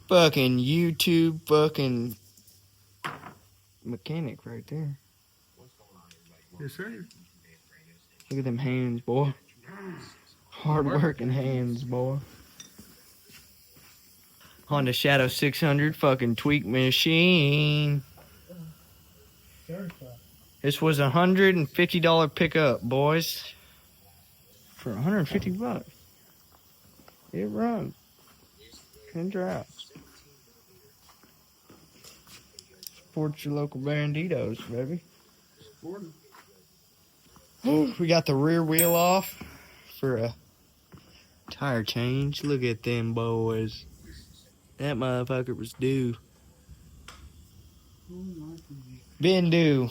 Fucking YouTube fucking mechanic right there. Yes, sir. Look at them hands, boy. Hard working hands, boy. Honda Shadow 600 fucking tweak machine. This was $150 pickup, boys. For $150. It runs. And drives. Support your local banditos, baby. We got the rear wheel off for a tire change. Look at them boys. That motherfucker was due. Been due.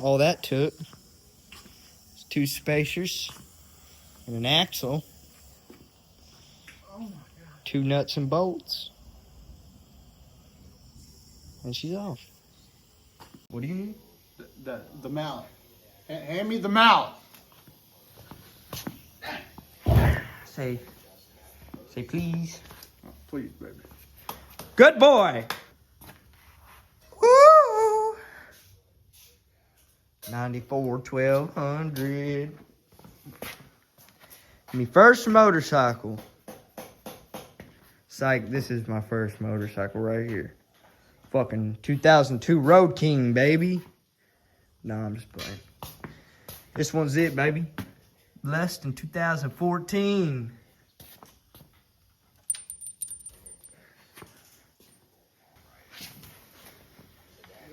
All that took was 2 spacers and an axle, 2 nuts and bolts, and she's off. What do you need? The mallet. Hand me the mallet. Say please. Oh, please, baby. Good boy. Woo! 94 1200. My first motorcycle. Psych, this is my first motorcycle right here. Fucking 2002 Road King, baby. Nah, I'm just playing. This one's it, baby. Blessed in 2014.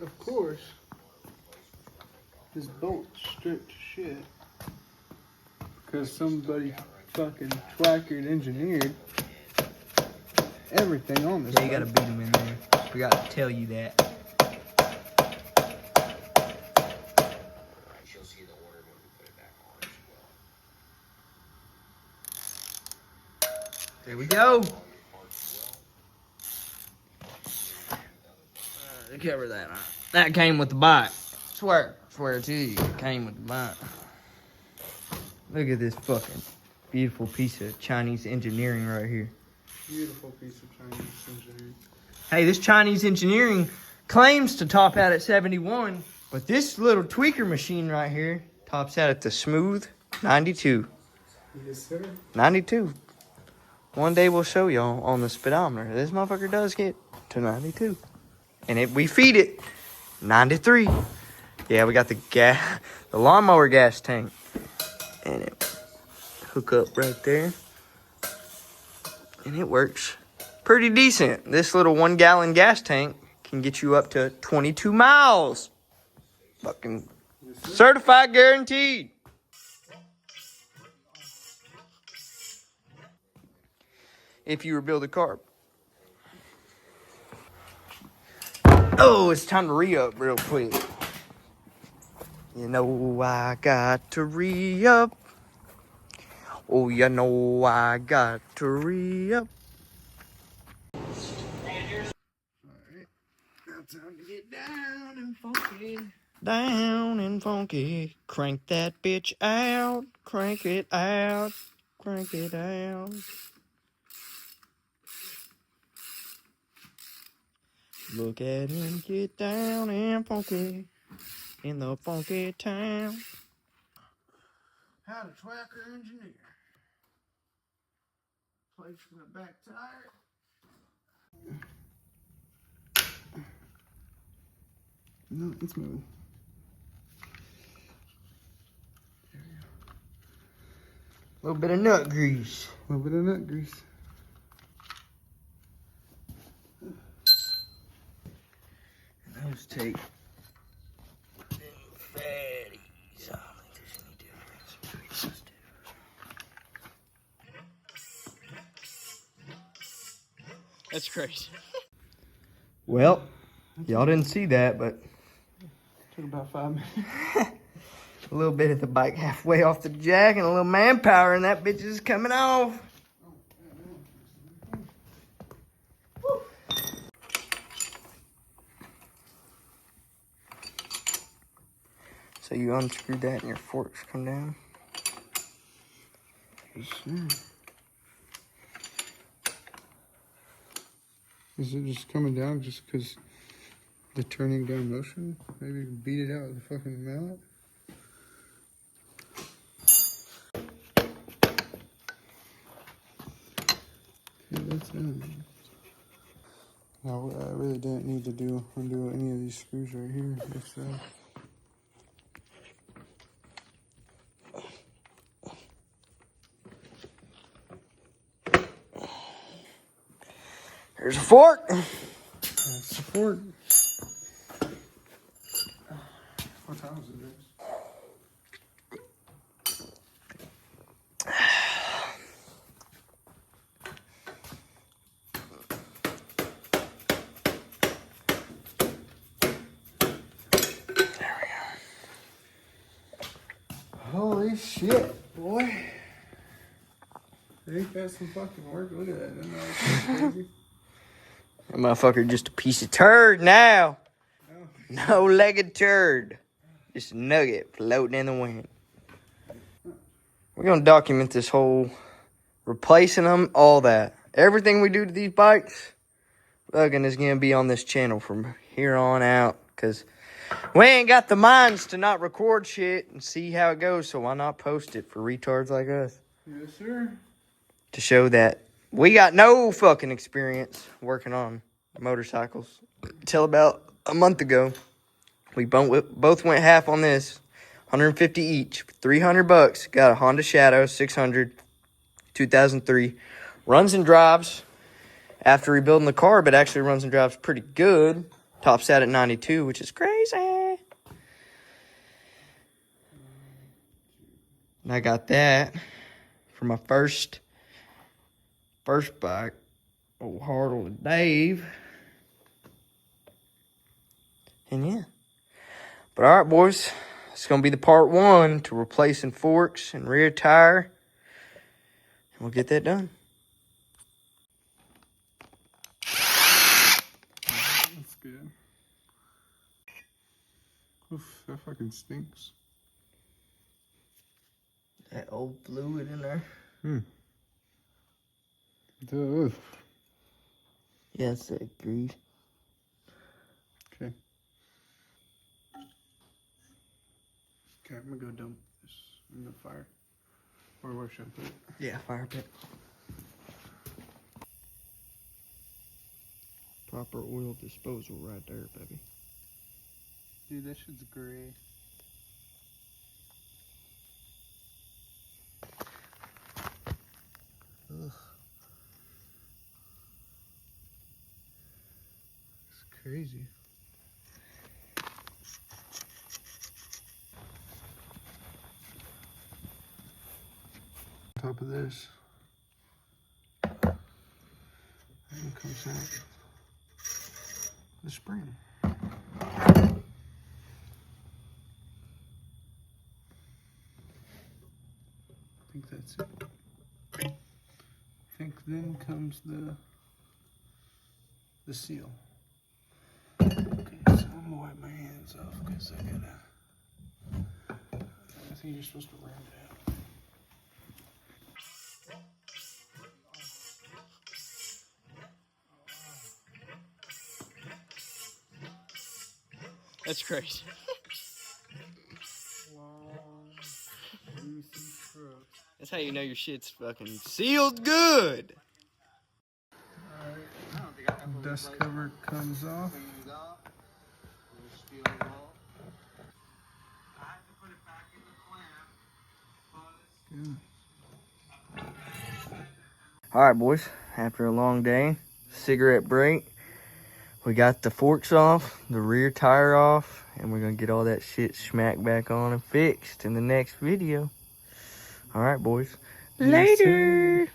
Of course, this bolt's stripped to shit because somebody fucking twackered engineered everything on this. Yeah, you gotta beat him in there. Forgot to tell you that. There we go. Cover that. That came with the bike. Swear to you, it came with the bike. Look at this fucking beautiful piece of Chinese engineering right here. Beautiful piece of Chinese engineering. Hey, this Chinese engineering claims to top out at 71, but this little tweaker machine right here tops out at the smooth 92. Yes, sir. 92. One day we'll show y'all on the speedometer. This motherfucker does get to 92. And we feed it 93. Yeah, we got the lawnmower gas tank. And it hook up right there. And it works pretty decent. This little 1 gallon gas tank can get you up to 22 miles. Fucking certified guaranteed. If you rebuild a car. Oh, it's time to re-up real quick. You know I got to re-up. Oh, you know I got to re-up. Alright, now time to get down and funky. Down and funky. Crank that bitch out. Crank it out. Crank it out. Look at him get down and funky in the funky town. How to twacker engineer. Place for the back tire. No, it's moving. A little bit of nut grease. A little bit of nut grease. And those take fatties. I don't think there's any difference. That's crazy. Well, y'all didn't see that, but Took about 5 minutes. a little bit of the bike halfway off the jack and a little manpower, and that bitch is coming off. So you unscrew that and your forks come down. Is it just coming down just because the turning down motion? Maybe beat it out with a fucking mallet? Yeah, that's it. No, I really didn't need to undo any of these screws right here. Here's a fork. Support. What time is it? Holy shit, boy. Ain't that some fucking work? Look at that. Isn't that crazy? That motherfucker just a piece of turd now. No-legged turd. Just a nugget floating in the wind. We're going to document this whole replacing them, all that. Everything we do to these bikes, fucking is going to be on this channel from here on out. Because we ain't got the minds to not record shit and see how it goes. So why not post it for retards like us? Yes, sir. To show that we got no fucking experience working on motorcycles. Until about a month ago, we both went half on this, 150 each, $300. Got a Honda Shadow 600, 2003. Runs and drives after rebuilding the car, but actually runs and drives pretty good. Tops out at 92, which is crazy. And I got that for my first bike. Old Harley with Dave. And yeah. But alright, boys. It's going to be the part 1 to replacing forks and rear tire. And we'll get that done. That's good. Oof, that fucking stinks. That old fluid in there. Oof. Yeah, it's that grease. Okay. Okay, I'm gonna go dump this in the fire. Or where should I put it? Yeah, fire pit. Proper oil disposal right there, baby. Dude, that shit's gray. Ugh. It's crazy. On top of this. And comes out the spring. I think that's it. I think then comes the seal. Okay, so I'm gonna wipe my hands off because I think you're supposed to round it out. That's crazy. Long, juicy strokes. That's how you know your shit's fucking sealed good. Alright, dust cover comes off. Good. Alright, boys. After a long day, cigarette break. We got the forks off, the rear tire off, and we're going to get all that shit smacked back on and fixed in the next video. Alright, boys. Later.